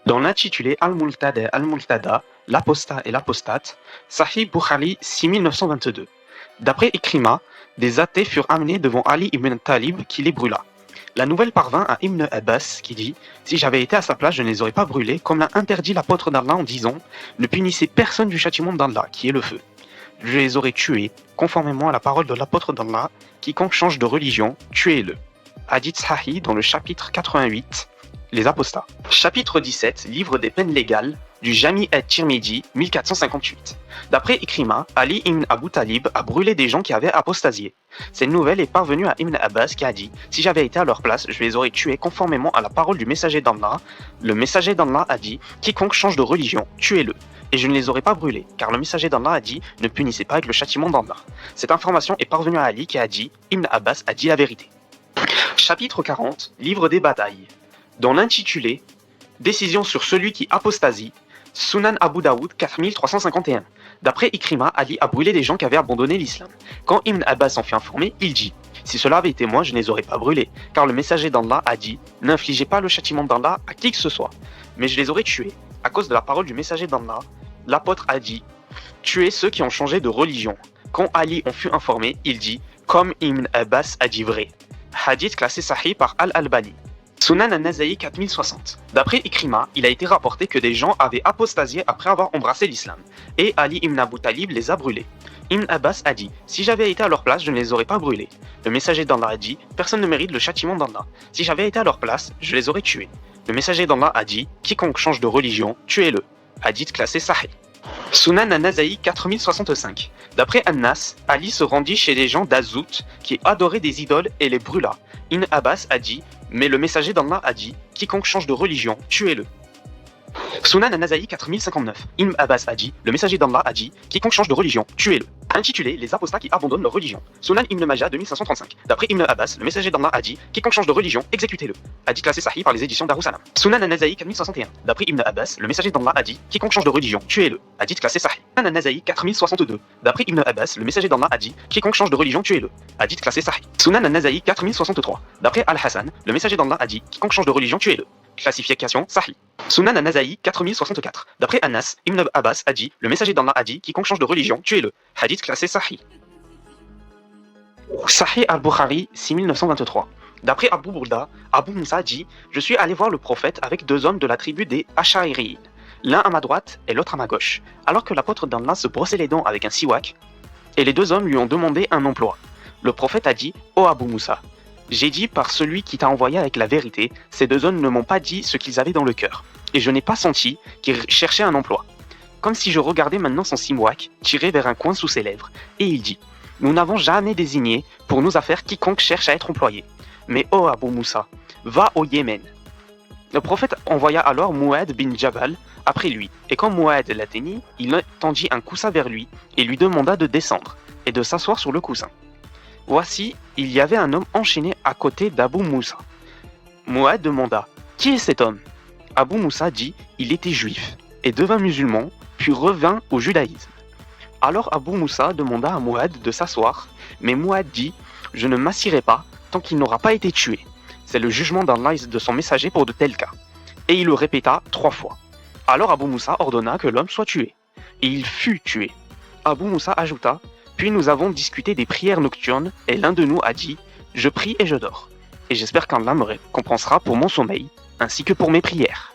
Dans l'intitulé Al-Multada Al-Multada, l'apostat et l'apostate, Sahih Bukhari 6922. D'après Ikrima, des athées furent amenés devant Ali ibn Talib qui les brûla. La nouvelle parvint à Ibn Abbas qui dit « Si j'avais été à sa place, je ne les aurais pas brûlés, comme l'a interdit l'apôtre d'Allah en disant « Ne punissez personne du châtiment d'Allah, qui est le feu. Je les aurais tués, conformément à la parole de l'apôtre d'Allah, quiconque change de religion, tuez-le. » Hadith Sahih dans le chapitre 88. Les apostats. Chapitre 17, livre des peines légales, du Jami' at-Tirmidhi, 1458. D'après Ikrima, Ali ibn Abu Talib a brûlé des gens qui avaient apostasié. Cette nouvelle est parvenue à Ibn Abbas qui a dit « Si j'avais été à leur place, je les aurais tués conformément à la parole du messager d'Allah. Le messager d'Allah a dit « Quiconque change de religion, tuez-le. » Et je ne les aurais pas brûlés, car le messager d'Allah a dit « Ne punissez pas avec le châtiment d'Allah. » Cette information est parvenue à Ali qui a dit « Ibn Abbas a dit la vérité. » Chapitre 40, livre des batailles. Dans l'intitulé Décision sur celui qui apostasie, Sunan Abu Daoud 4351. D'après Ikrima, Ali a brûlé des gens qui avaient abandonné l'islam. Quand Ibn Abbas en fut informé, il dit « Si cela avait été moi, je ne les aurais pas brûlés, car le messager d'Allah a dit « N'infligez pas le châtiment d'Allah à qui que ce soit, mais je les aurais tués. » À cause de la parole du messager d'Allah, l'apôtre a dit « Tuez ceux qui ont changé de religion. » Quand Ali en fut informé, il dit « Comme Ibn Abbas a dit vrai. » Hadith classé Sahih par Al-Albani. Sunan an-Nasa'i 4060. D'après Ikrima, il a été rapporté que des gens avaient apostasié après avoir embrassé l'islam, et Ali ibn Abu Talib les a brûlés. Ibn Abbas a dit « Si j'avais été à leur place, je ne les aurais pas brûlés. » Le messager d'Allah a dit « Personne ne mérite le châtiment d'Allah. Si j'avais été à leur place, je les aurais tués. » Le messager d'Allah a dit « Quiconque change de religion, tuez-le. » Hadith classé Sahih. Sunan an-Nasa'i 4065. D'après An-Nas, Ali se rendit chez des gens d'Azout qui adoraient des idoles et les brûla. Ibn Abbas a dit mais le messager d'Allah a dit « Quiconque change de religion, tuez-le. » Sunan an-Nasa'i 4059. Ibn Abbas a dit « Le messager d'Allah a dit « Quiconque change de religion, tuez-le. » Intitulé « Les apostats qui abandonnent leur religion ». Sunan Ibn Majah 2535. D'après Ibn Abbas, le messager d'Allah a dit « Quiconque change de religion, exécutez-le. » Hadith classé Sahih par les éditions Darussalam. Sunan an-Nasa'i 4061. D'après Ibn Abbas, le messager d'Allah a dit « Quiconque change de religion, tuez-le. » Hadith classé Sahih. Sunan an-Nasa'i 4062. D'après Ibn Abbas, le messager d'Allah a dit « Quiconque change de religion, tuez-le. » Hadith classé Sahih. Sunan an-Nasa'i 4063. D'après Al-Hassan, le messager d'Allah a dit « Quiconque change de religion, tuez-le. » Classification Sahih. Sunan an-Nasa'i 4064. D'après Anas, Ibn Abbas a dit « Le messager d'Allah a dit « Quiconque change de religion, tuez-le. » Hadith classé Sahih. Sahih al-Bukhari 6923. D'après Abu Burda, Abu Musa dit « Je suis allé voir le prophète avec deux hommes de la tribu des Ash'ariyin, l'un à ma droite et l'autre à ma gauche, alors que l'apôtre d'Allah se brossait les dents avec un siwak, et les deux hommes lui ont demandé un emploi. Le prophète a dit « Ô Abu Musa, j'ai dit par celui qui t'a envoyé avec la vérité, ces deux hommes ne m'ont pas dit ce qu'ils avaient dans le cœur, et je n'ai pas senti qu'ils cherchaient un emploi. Comme si je regardais maintenant son siwak tiré vers un coin sous ses lèvres, et il dit « Nous n'avons jamais désigné pour nos affaires quiconque cherche à être employé. Mais ô Abu Musa, va au Yémen. » Le prophète envoya alors Mu'adh bin Jabal après lui, et quand Mu'adh l'atteignit, il tendit un coussin vers lui et lui demanda de descendre et de s'asseoir sur le coussin. Voici, il y avait un homme enchaîné à côté d'Abu Musa. Mu'adh demanda « Qui est cet homme ?» Abu Musa dit « Il était juif et devint musulman, puis revint au judaïsme. » Alors Abu Musa demanda à Mu'adh de s'asseoir, mais Mu'adh dit « Je ne m'assierai pas tant qu'il n'aura pas été tué. C'est le jugement d'Allah et de son messager pour de tels cas. » Et il le répéta 3 fois. Alors Abu Musa ordonna que l'homme soit tué. Et il fut tué. Abu Musa ajouta « Puis nous avons discuté des prières nocturnes, et l'un de nous a dit « Je prie et je dors. Et j'espère qu'Allah me récompensera pour mon sommeil, ainsi que pour mes prières. »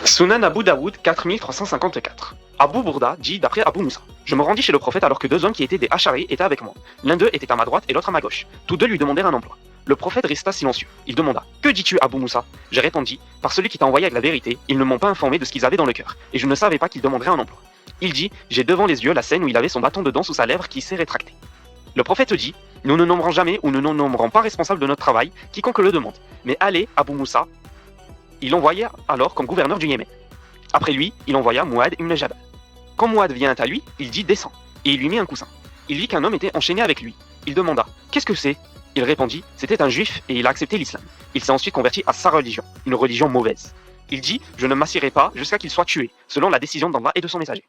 Sunan Abu Daoud 4354. Abu Burda dit d'après Abu Musa « Je me rendis chez le prophète alors que deux hommes qui étaient des Ash'ari étaient avec moi. L'un d'eux était à ma droite et l'autre à ma gauche. Tous deux lui demandèrent un emploi. Le prophète resta silencieux. Il demanda « Que dis-tu, Abu Musa ?» J'ai répondu « Par celui qui t'a envoyé avec la vérité, ils ne m'ont pas informé de ce qu'ils avaient dans le cœur, et je ne savais pas qu'ils demanderaient un emploi. » Il dit « J'ai devant les yeux la scène où il avait son bâton de dents sous sa lèvre qui s'est rétracté. » Le prophète dit « Nous ne nommerons jamais ou nous ne nommerons pas responsable de notre travail quiconque le demande. Mais allez, Abu Musa. » Il l'envoya alors comme gouverneur du Yémen. Après lui, il envoya Mu'adh ibn Jabal. Quand Mu'adh vient à lui, il dit « Descends » et il lui mit un coussin. Il vit qu'un homme était enchaîné avec lui. Il demanda « Qu'est-ce que c'est ?» Il répondit « C'était un juif et il a accepté l'islam. Il s'est ensuite converti à sa religion, une religion mauvaise. » Il dit « Je ne m'assierai pas jusqu'à qu'il soit tué, selon la décision d'Allah et de son messager. »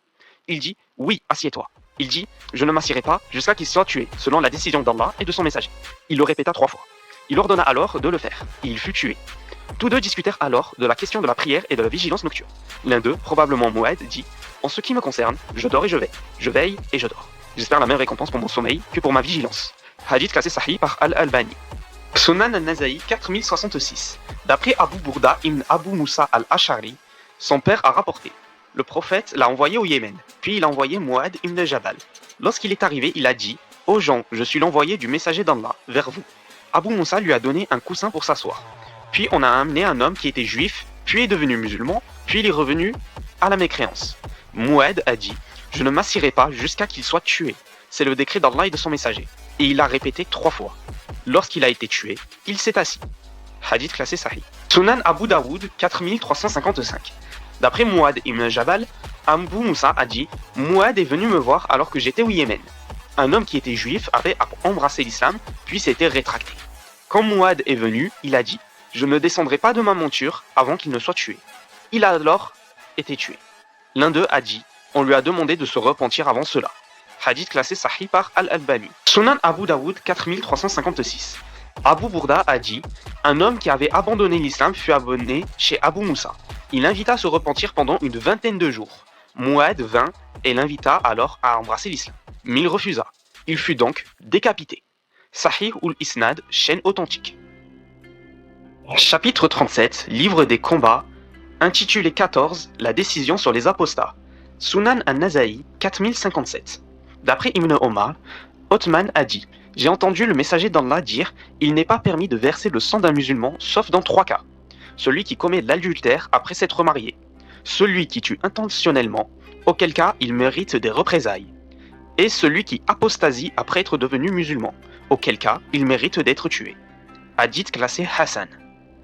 Il dit « Oui, assieds-toi. » Il dit « Je ne m'assierai pas jusqu'à qu'il soit tué, selon la décision d'Allah et de son messager. » Il le répéta 3 fois. Il ordonna alors de le faire, et il fut tué. Tous deux discutèrent alors de la question de la prière et de la vigilance nocturne. L'un d'eux, probablement Mouad, dit « En ce qui me concerne, je dors et je veille. Je veille et je dors. J'espère la même récompense pour mon sommeil que pour ma vigilance. » Hadith classé Sahih par Al-Albani. Sunan al-Nasa'i 4066. D'après Abu Burda ibn Abu Musa al-Ash'ari, son père a rapporté. Le prophète l'a envoyé au Yémen, puis il a envoyé Mouad ibn Jabal. Lorsqu'il est arrivé, il a dit « Ô gens, je suis l'envoyé du messager d'Allah vers vous. » Abu Musa lui a donné un coussin pour s'asseoir. Puis on a amené un homme qui était juif, puis est devenu musulman, puis il est revenu à la mécréance. Mouad a dit « Je ne m'assierai pas jusqu'à qu'il soit tué. C'est le décret d'Allah et de son messager. » Et il l'a répété 3 fois. Lorsqu'il a été tué, il s'est assis. Hadith classé Sahih. Sunan Abu Daoud 4355. D'après Mouad ibn Jabal, Abu Moussa a dit « Mouad est venu me voir alors que j'étais au Yémen. Un homme qui était juif avait embrassé l'islam, puis s'était rétracté. Quand Mouad est venu, il a dit « Je ne descendrai pas de ma monture avant qu'il ne soit tué. » Il a alors été tué. L'un d'eux a dit « On lui a demandé de se repentir avant cela. » Hadith classé Sahih par Al-Albani. Sunan Abu Daoud 4356. Abu Burda a dit « Un homme qui avait abandonné l'islam fut abonné chez Abu Moussa. Il l'invita à se repentir pendant une vingtaine de jours. Mouad vint et l'invita alors à embrasser l'islam. Mais il refusa. Il fut donc décapité. Sahih ul-Isnad, chaîne authentique. Chapitre 37, livre des combats, intitulé 14, la décision sur les apostats. Sunan an-Nasa'i 4057. D'après Ibn Omar, Othman a dit « J'ai entendu le messager d'Allah dire « Il n'est pas permis de verser le sang d'un musulman sauf dans 3 cas. Celui qui commet l'adultère après s'être marié. Celui qui tue intentionnellement, auquel cas il mérite des représailles. Et celui qui apostasie après être devenu musulman, auquel cas il mérite d'être tué. » Hadith classé Hassan.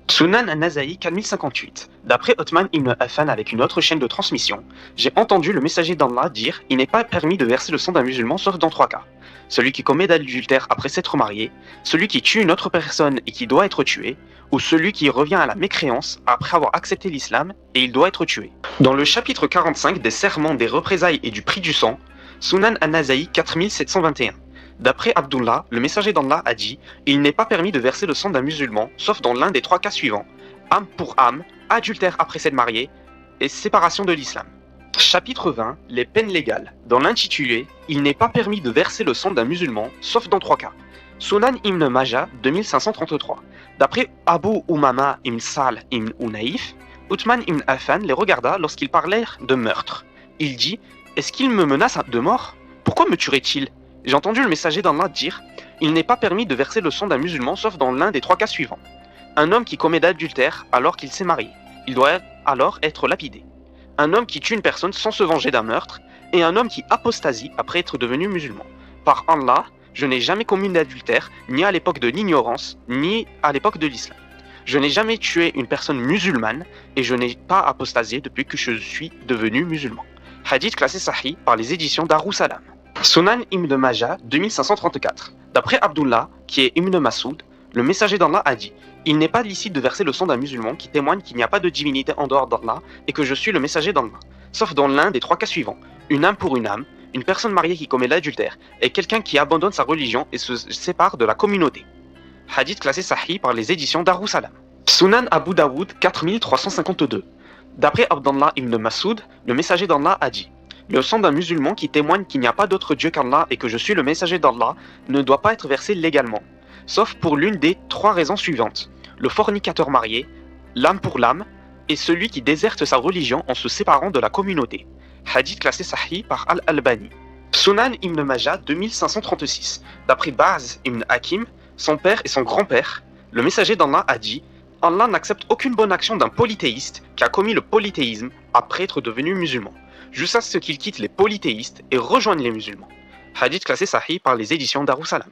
Sunan an-Nasa'i 4058. D'après Othman ibn Affan avec une autre chaîne de transmission, j'ai entendu le messager d'Allah dire « Il n'est pas permis de verser le sang d'un musulman sauf dans 3 cas. Celui qui commet d'adultère après s'être marié, celui qui tue une autre personne et qui doit être tué, ou celui qui revient à la mécréance après avoir accepté l'islam et il doit être tué. » Dans le chapitre 45 des serments des représailles et du prix du sang, Sunan an-Nasa'i 4721. D'après Abdullah, le messager d'Allah a dit « Il n'est pas permis de verser le sang d'un musulman, sauf dans l'un des 3 cas suivants, âme pour âme, adultère après s'être marié, et séparation de l'islam. » Chapitre 20, les peines légales. Dans l'intitulé « Il n'est pas permis de verser le sang d'un musulman, sauf dans 3 cas. » Sunan ibn Majah 2533. D'après Abu Umama ibn Sal ibn Unaïf, Uthman ibn Affan les regarda lorsqu'ils parlèrent de meurtre. Il dit « Est-ce qu'il me menace de mort? Pourquoi me tuerait-il? J'ai entendu le messager d'Allah dire « Il n'est pas permis de verser le sang d'un musulman sauf dans l'un des 3 cas suivants. Un homme qui commet d'adultère alors qu'il s'est marié. Il doit alors être lapidé. Un homme qui tue une personne sans se venger d'un meurtre. Et un homme qui apostasie après être devenu musulman. Par Allah, je n'ai jamais commis d'adultère, ni à l'époque de l'ignorance, ni à l'époque de l'islam. Je n'ai jamais tué une personne musulmane et je n'ai pas apostasié depuis que je suis devenu musulman. » Hadith classé Sahih par les éditions Darussalam. Sunan ibn Majah 2534. D'après Abdullah, qui est Ibn Masoud, le messager d'Allah a dit « Il n'est pas licite de verser le sang d'un musulman qui témoigne qu'il n'y a pas de divinité en dehors d'Allah et que je suis le messager d'Allah, sauf dans l'un des 3 cas suivants, une âme pour une âme, une personne mariée qui commet l'adultère et quelqu'un qui abandonne sa religion et se sépare de la communauté. » Hadith classé Sahih par les éditions Darussalam. Sunan Abu Daoud 4352. D'après Abdullah ibn Masoud, le messager d'Allah a dit « Le sang d'un musulman qui témoigne qu'il n'y a pas d'autre Dieu qu'Allah et que je suis le messager d'Allah ne doit pas être versé légalement, sauf pour l'une des 3 raisons suivantes, le fornicateur marié, l'âme pour l'âme, et celui qui déserte sa religion en se séparant de la communauté. » Hadith classé Sahih par Al-Albani. Sunan ibn Majah 2536. D'après Baz ibn Hakim, son père et son grand-père, le messager d'Allah a dit « Allah n'accepte aucune bonne action d'un polythéiste qui a commis le polythéisme après être devenu musulman, jusqu'à ce qu'il quitte les polythéistes et rejoigne les musulmans. » Hadith classé Sahih par les éditions Darussalam.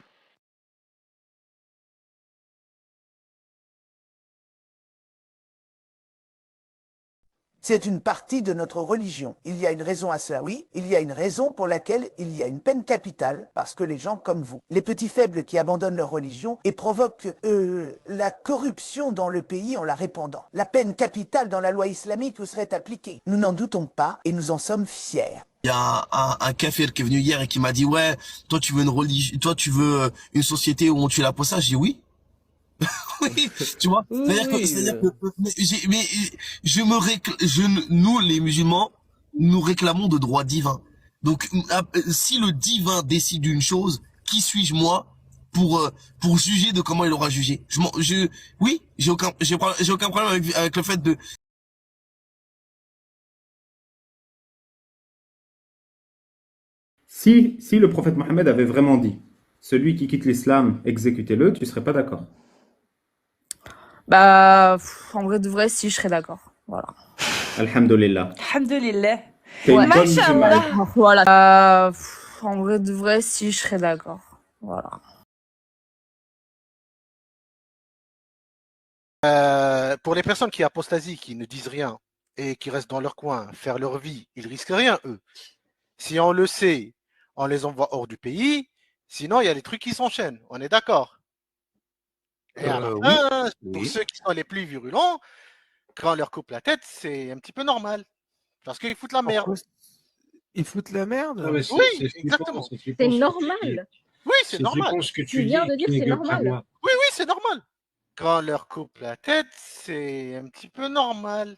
C'est une partie de notre religion. Il y a une raison à cela, oui. Il y a une raison pour laquelle il y a une peine capitale, parce que les gens comme vous, les petits faibles qui abandonnent leur religion et provoquent la corruption dans le pays en la répandant. La peine capitale dans la loi islamique vous serait appliquée. Nous n'en doutons pas et nous en sommes fiers. Il y a un kafir qui est venu hier et qui m'a dit ouais, toi tu veux une religion, toi tu veux une société où on tue l'apostat. J'ai dit oui. Oui, tu vois. Oui, C'est-à-dire oui. que mais nous les musulmans, nous réclamons de droits divins. Donc si le divin décide une chose, qui suis-je moi pour juger de comment il aura jugé? Oui, j'ai aucun problème avec le fait de. Si le prophète Mohammed avait vraiment dit, celui qui quitte l'islam, exécutez-le, tu serais pas d'accord. Bah, en vrai de vrai, si, je serais d'accord. Voilà. Alhamdulillah. Alhamdulillah. T'es Ouais. une bonne musulmane. Mashallah. Voilà. En vrai de vrai, si, je serais d'accord. Voilà. Pour les personnes qui apostasient, qui ne disent rien et qui restent dans leur coin, faire leur vie, ils risquent rien, eux. Si on le sait, on les envoie hors du pays. Sinon, il y a des trucs qui s'enchaînent. On est d'accord. Et à la fin, pour ceux qui sont les plus virulents, quand on leur coupe la tête, c'est un petit peu normal. Parce qu'ils foutent la merde. Ils foutent la merde? Non, mais oui, exactement. C'est normal. Oui, c'est normal. Tu viens de dire c'est normal. Oui, c'est normal. Quand on leur coupe la tête, c'est un petit peu normal.